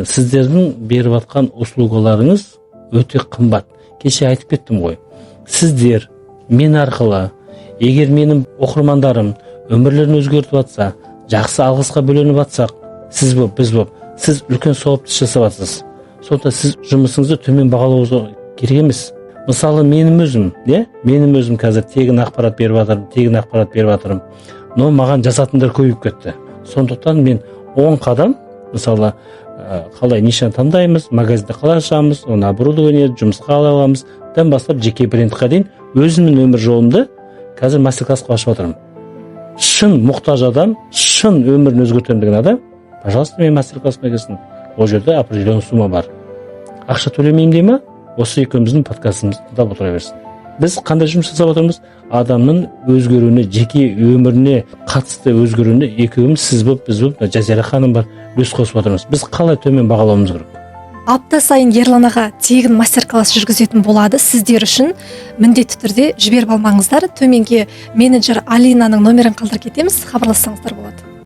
Сіздердің беріп жатқан услугаларыңыз өте қымбат. Кеше айтып кеттім ғой. Сіздер мен арқылы, егер менің оқырмандарым өмірлерін өзгертіп жатса, жақсы алғысқа бөленіп жатсақ, сіз сіз үлкен сауапты жасап жатсыз. Сондықтан сіз жұмысыңызды төмен бағалауыңыз керек емес. Мысалы менің өзім қазір тегін ақпарат беріп жатырмын. Но маған жазатындар көбейіп кетті. Сондықтан мен 10 қадам, мысалы қалай нишаны таңдаймыз, магазинді қалай ашамыз, оны оборудование, жұмысқа қалай аламыз, дан бастап жеке брендқа дейін өзімнің өмір жолымды қазір мастер-классқа ашып жатырмын. Шын мұқтаж адам, шын өмірін өзгертемін деген адам, пожалуйста, мен мастер-классқа келсін. Ол жерде определенный сумма бар. Ақша төлемеймін дей ма? Осы екеуміздің подкастымызды тыңдап отыра берсін. Біз қандай жұмыс жасап отырмыз? Адамның өзгеруіне, жеке өміріне қатысты өзгеруіне екеуміз, сіз біз Жазира ханым бар, үлес қосып отырмыз. Біз қалай төмен бағалауымыз керек? Апта сайын Ерлан аға тегін мастер-класс жүргізетін болады. Сіздер үшін міндетті түрде жіберіп алмаңыздар. Төменге менеджер Алинаның номерін қалдырып кетеміз, хабарлассаңыздар болады.